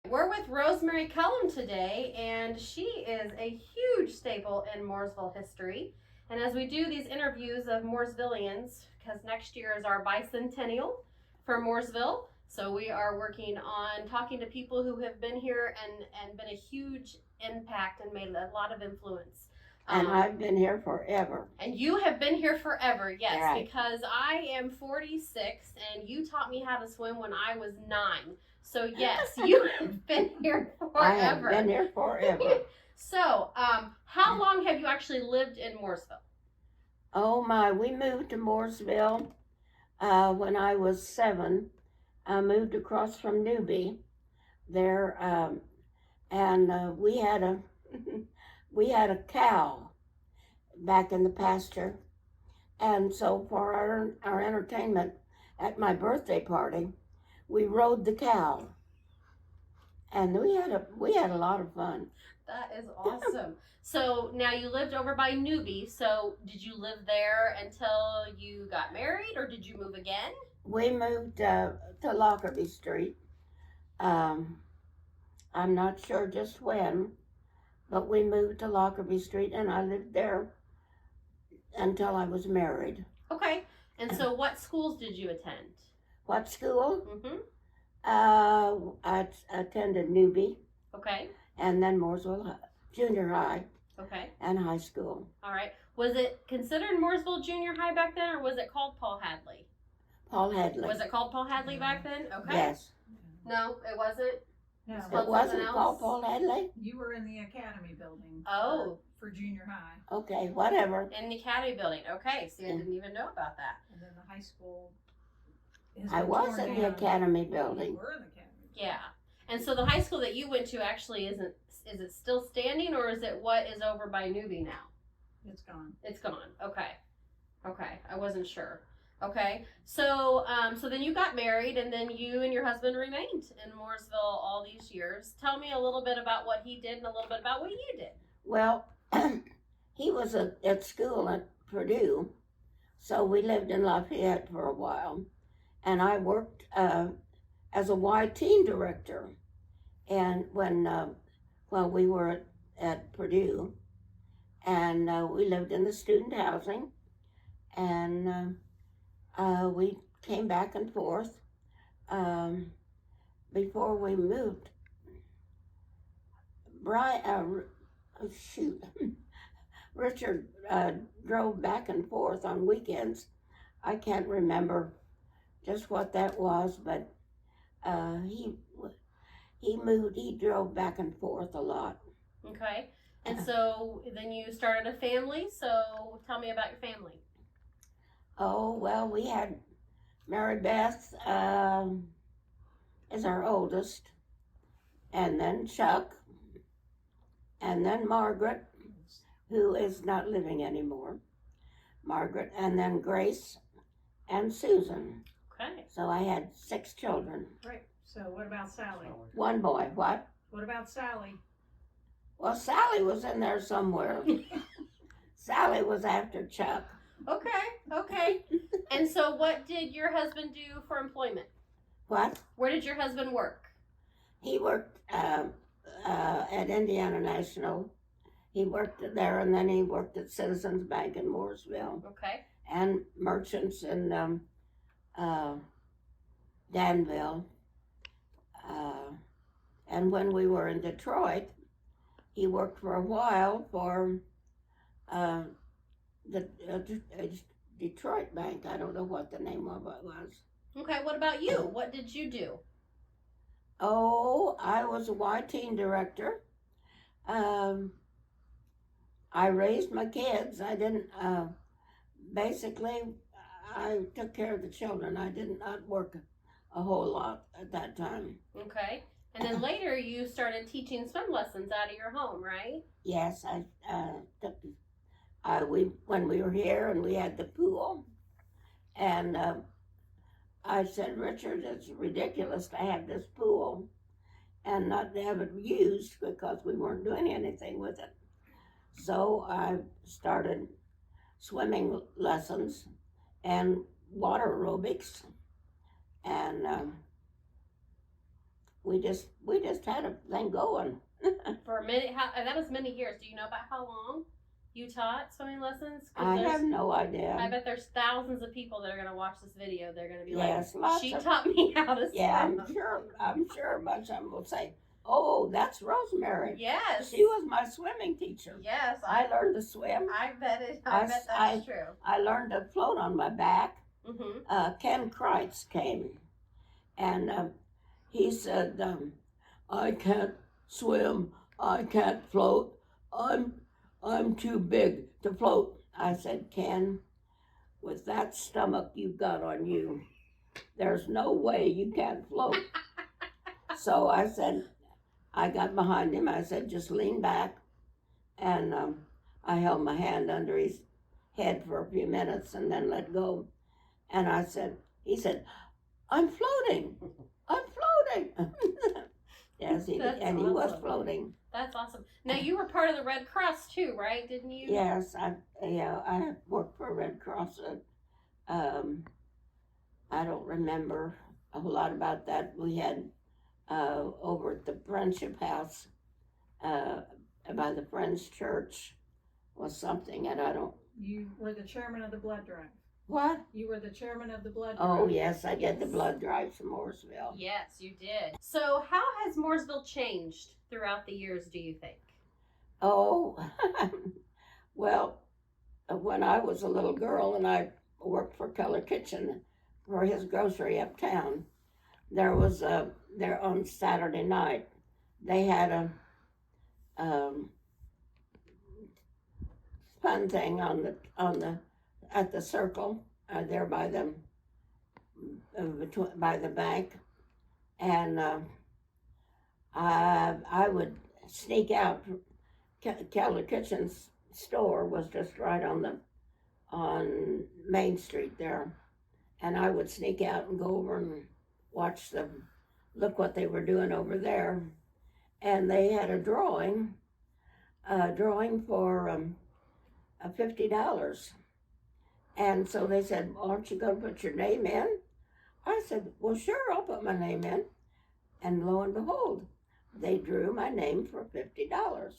We're with Rosemary Kellum today, and she is a huge staple in Mooresville history. And as we do these interviews of Mooresvillians, because next year is our bicentennial for Mooresville, so we are working on talking to people who have been here and been a huge impact and made a lot of influence. And I've been here forever. And you have been here forever, yes, right. Because I am 46 and you taught me how to swim when I was 9. So yes, you have been here forever. I have been here forever. So, how long have you actually lived in Mooresville? Oh my, we moved to Mooresville when I was 7. I moved across from Newby there, and we had a we had a cow back in the pasture, and so for our entertainment at my birthday party, we rode the cow, and we had a lot of fun. That is awesome. So now you lived over by Newby. So did you live there until you got married, or did you move again? We moved to Lockerbie Street. I'm not sure just when, but we moved to Lockerbie Street, and I lived there until I was married. Okay. And so what schools did you attend? What school? Mm-hmm. I attended Newby. Okay. And then Mooresville Junior High. Okay. And high school. All right. Was it considered Mooresville Junior High back then, or was it called Paul Hadley? Paul Hadley. Was it called Paul Hadley back then? Okay. Yes. No, it wasn't? No. It wasn't called Paul Hadley? You were in the Academy building. For junior high. Okay, whatever. In the Academy building. Okay, see, I didn't even know about that. And then the high school. I was in the Academy building. You were in the Academy. Yeah. And so the high school that you went to actually is it still standing, or is it what is over by Newby now? It's gone. It's gone. Okay. Okay. I wasn't sure. Okay. So so then you got married, and then you and your husband remained in Mooresville all these years. Tell me a little bit about what he did and a little bit about what you did. Well, he was at school at Purdue, so we lived in Lafayette for a while, and I worked as a Y-teen director, and when we were at Purdue, and we lived in the student housing, and we came back and forth before we moved. Richard drove back and forth on weekends. I can't remember just what that was, but he drove back and forth a lot. Okay. And so then you started a family, so tell me about your family. Oh, well, we had Mary Beth is our oldest, and then Chuck, and then Margaret, who is not living anymore. Margaret, and then Grace and Susan. Okay. So I had 6 children. Right. So what about Sally? 1 boy. What? What about Sally? Well, Sally was in there somewhere. Sally was after Chuck. Okay. And so what did your husband do for employment? What? Where did your husband work? He worked at Indiana National. He worked there, and then he worked at Citizens Bank in Mooresville. Okay. And Merchants in Danville. And when we were in Detroit, he worked for a while for the Detroit Bank. I don't know what the name of it was. Okay, what about you? What did you do? Oh, I was a Y-teen director. I raised my kids. I didn't, basically, I took care of the children. I did not work a whole lot at that time. Okay. And then later you started teaching swim lessons out of your home, right? Yes, I took, when we were here and we had the pool, and I said, Richard, it's ridiculous to have this pool and not to have it used because we weren't doing anything with it. So I started swimming lessons and water aerobics, and we just had a thing going. For many, that was many years. Do you know about how long you taught swimming lessons? I have no idea. I bet there's thousands of people that are going to watch this video. They're going to be Yes, like, she taught me how to swim. Yeah, I'm sure a bunch of them will say, oh, that's Rosemary. Yes. She was my swimming teacher. Yes. I learned to swim. I bet that's true. I learned to float on my back. Mm-hmm. Ken Kreitz came, and he said, I can't swim, I can't float, I'm too big to float. I said, Ken, with that stomach you've got on you, there's no way you can't float. So I said, I got behind him, I said, just lean back, and I held my hand under his head for a few minutes and then let go. And I said, he said, I'm floating. Yes, he was floating. That's awesome. Now you were part of the Red Cross too, right? Didn't you? Yes, I worked for Red Cross. I don't remember a whole lot about that. We had over at the Friendship House by the Friends Church was something, and I don't. You were the chairman of the blood drive. What? You were the chairman of the blood drive. Oh, yes, I did the blood drive from Mooresville. Yes, you did. So how has Mooresville changed throughout the years, do you think? Oh, well, when I was a little girl and I worked for Keller Kitchen for his grocery uptown, there was there on Saturday night, they had a fun thing at the circle there by the bank, and I would sneak out. Keller Kitchen's store was just right on Main Street there, and I would sneak out and go over and watch them, look what they were doing over there, and they had a drawing for $50. And so they said, well, aren't you going to put your name in? I said, well, sure, I'll put my name in. And lo and behold, they drew my name for $50.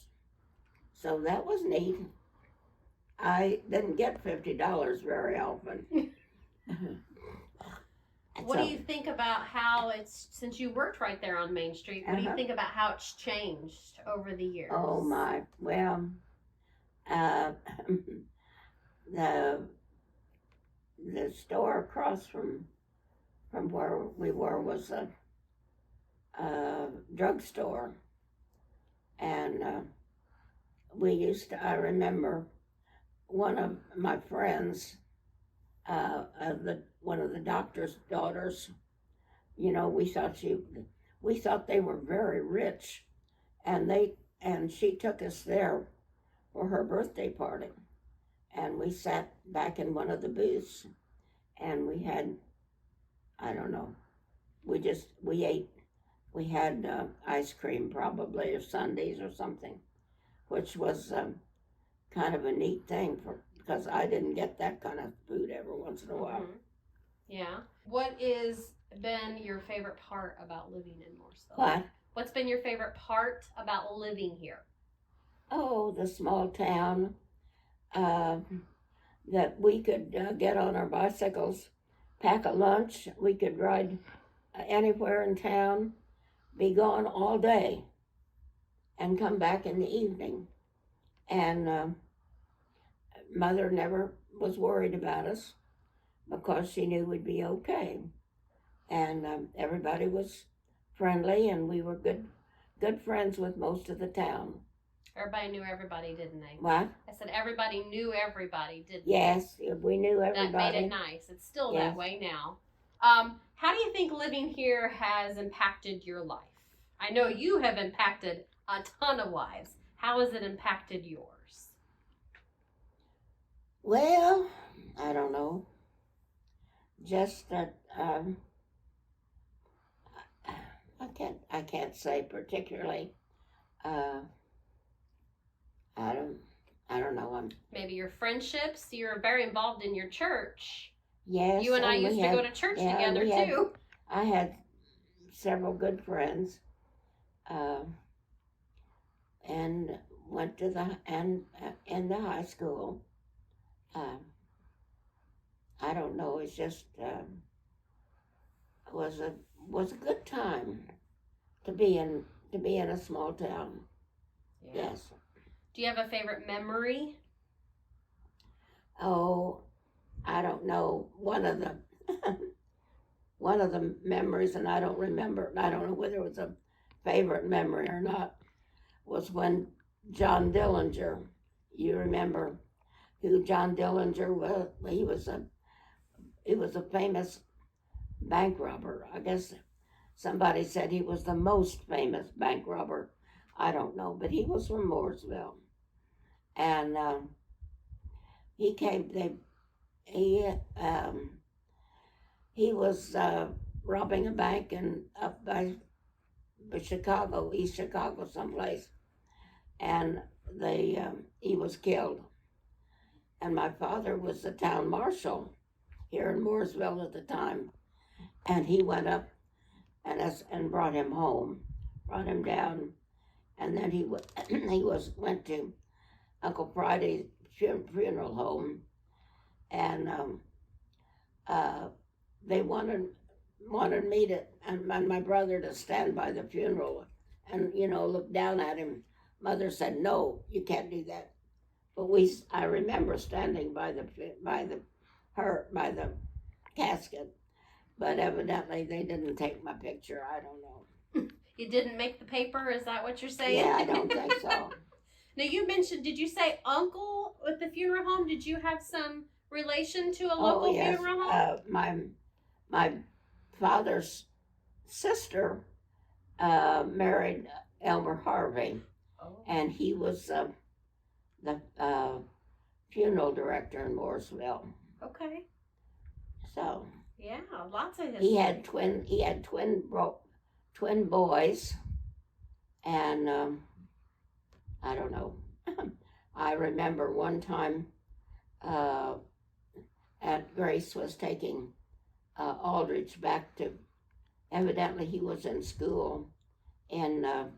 So that was neat. I didn't get $50 very often. What do you think about how it's, since you worked right there on Main Street, what do you think about how it's changed over the years? Oh, my. Well, the store across from where we were was a drugstore, and I remember one of my friends, one of the doctor's daughters, we thought they were very rich, and she took us there for her birthday party. And we sat back in one of the booths, and we had, I don't know, we ate, we had ice cream probably, or sundaes or something, which was kind of a neat thing because I didn't get that kind of food every once in a while. Mm-hmm. Yeah. What has been your favorite part about living in Mooresville? What? What's been your favorite part about living here? Oh, the small town. That we could get on our bicycles, pack a lunch, we could ride anywhere in town, be gone all day, and come back in the evening. And Mother never was worried about us because she knew we'd be okay. And everybody was friendly, and we were good friends with most of the town. Everybody knew everybody, didn't they? What? I said everybody knew everybody, didn't they? Yes, we knew everybody. That made it nice. It's still that way now. How do you think living here has impacted your life? I know you have impacted a ton of lives. How has it impacted yours? Well, I don't know. Just that I can't say particularly. I don't know. Maybe your friendships. You're very involved in your church. Yes. You and I used to go to church together too. I had several good friends, and went to in the high school. I don't know. It's just was a good time to be in a small town. Yeah. Yes. Do you have a favorite memory? Oh, I don't know. One of the one of the memories, and I don't remember. I don't know whether it was a favorite memory or not. Was when John Dillinger. You remember who John Dillinger was? He was a famous bank robber. I guess somebody said he was the most famous bank robber. I don't know, but he was from Mooresville, and he came. He was robbing a bank up by Chicago, East Chicago, someplace, and he was killed. And my father was the town marshal here in Mooresville at the time, and he went up and brought him home, brought him down, and then he went to Uncle Friday's funeral home, and they wanted me to and my brother to stand by the funeral and look down at him. Mother said, "No, you can't do that." But I remember standing by the casket, but evidently they didn't take my picture. I don't know. You didn't make the paper? Is that what you're saying? Yeah, I don't think so. Now you mentioned, did you say uncle with the funeral home? Did you have some relation to a local yes. funeral home? My father's sister married Elmer Harvey, and he was the funeral director in Mooresville. Okay. So yeah, lots of history. He had twin boys, and I don't know. I remember one time, Aunt Grace was taking Aldrich back to. Evidently, he was in school in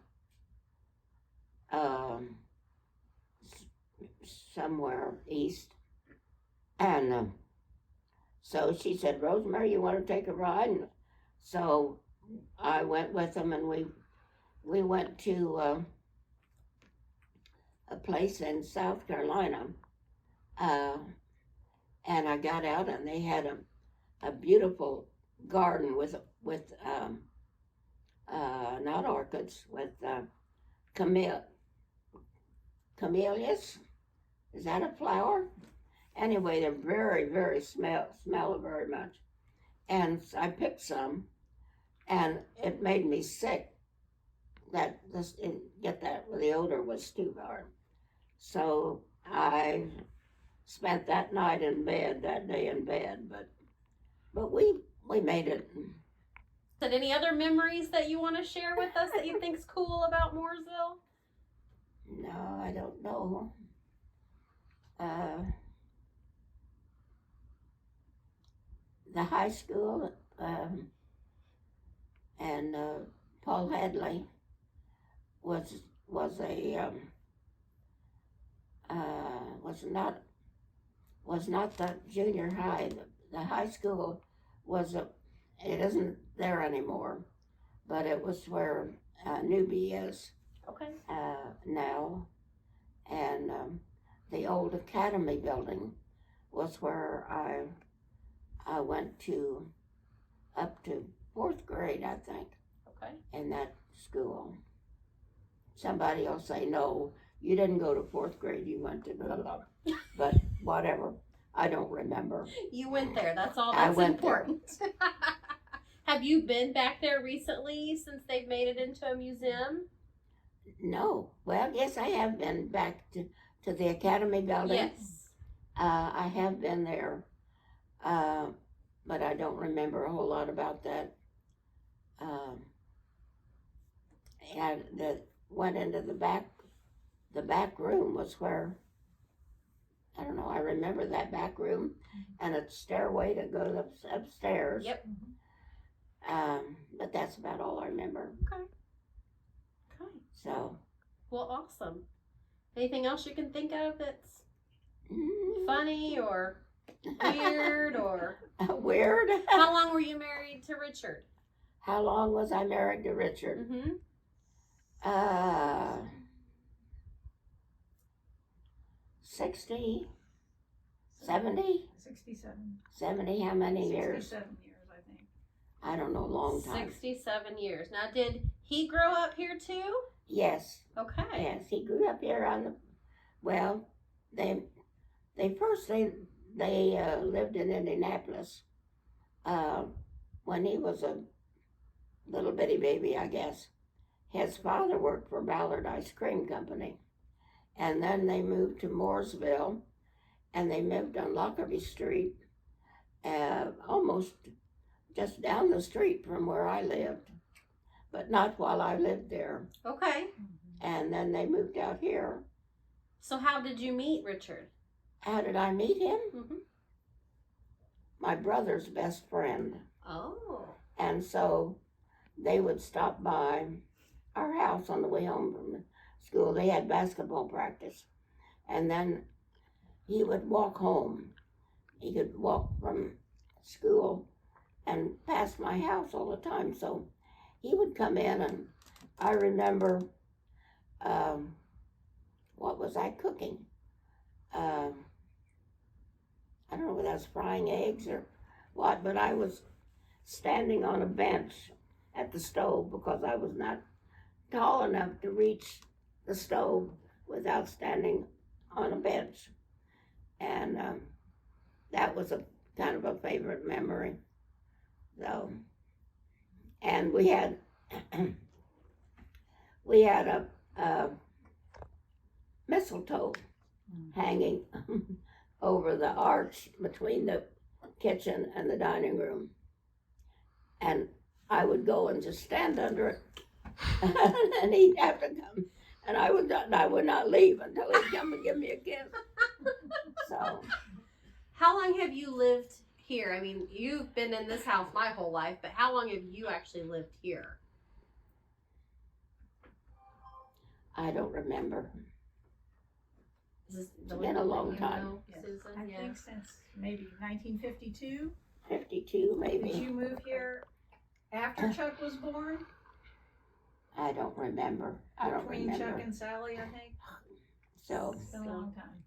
somewhere east, and so she said, "Rosemary, you want to take a ride?" And so I went with them, and we went to a place in South Carolina, and I got out, and they had a beautiful garden with not orchids, with camellias. Is that a flower? Anyway, they're very, very smell very much. And I picked some, and it made me sick. The odor was too hard. So I spent that day in bed, but we made it. Any other memories that you want to share with us that you think's cool about Mooresville? No, I don't know. The high school, and Paul Hadley was not the junior high. The high school it isn't there anymore, but it was where Newbie is. Okay. Now, and the old academy building was where I went to up to 4th grade, I think. Okay. In that school. Somebody will say, "No, you didn't go to 4th grade. You went to blah, blah." But whatever. I don't remember. You went there. That's all that's important. Have you been back there recently since they've made it into a museum? No. Well, yes, I have been back to the Academy building. Yes. I have been there, but I don't remember a whole lot about that. And that went into the back room was where, I don't know, I remember that back room and a stairway to go upstairs. Yep. But that's about all I remember. Okay. So. Well, awesome. Anything else you can think of that's Mm, funny or weird or? weird. How long were you married to Richard? How long was I married to Richard? Mm-hmm. 60, 70, 67. 70, how many years? 67 years, I think. I don't know, long time. 67 years. Now, did he grow up here too? Yes, Okay. yes, he grew up here on the, well, they lived in Indianapolis, when he was a little bitty baby, I guess. His father worked for Ballard Ice Cream Company, and then they moved to Mooresville, and they lived on Lockerbie Street, almost just down the street from where I lived, but not while I lived there. Okay. And then they moved out here. So how did you meet Richard? How did I meet him? Mm-hmm. My brother's best friend. Oh. And so they would stop by our house on the way home from school. They had basketball practice. And then he would walk home. He could walk from school and past my house all the time. So he would come in, and I remember, what was I cooking? I don't know whether I was frying eggs or what, but I was standing on a bench at the stove because I was not tall enough to reach the stove without standing on a bench. And that was a kind of a favorite memory. So, and we had a mistletoe hanging over the arch between the kitchen and the dining room. And I would go and just stand under it, and he'd have to come, and I would not leave until he'd come and give me a kiss. So, How long have you lived here? I mean, you've been in this house my whole life, but how long have you actually lived here? I don't remember. Is this It's been a long time. Susan? I think since maybe 1952. 52 maybe. Did you move here after Chuck was born? I don't remember. I don't Between remember. Chuck and Sally, I think. So It's been a long time.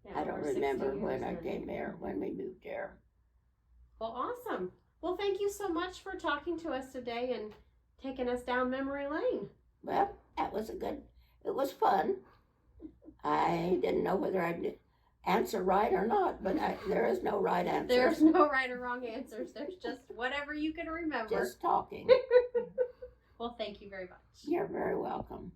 Yeah, I don't over 60 remember years when I then. came here, when we moved here. Well, awesome. Well, thank you so much for talking to us today and taking us down memory lane. Well, it was fun. I didn't know whether I'd answer right or not, but there is no right answer. There's no right or wrong answers. There's just whatever you can remember. Just talking. Well, thank you very much. You're very welcome.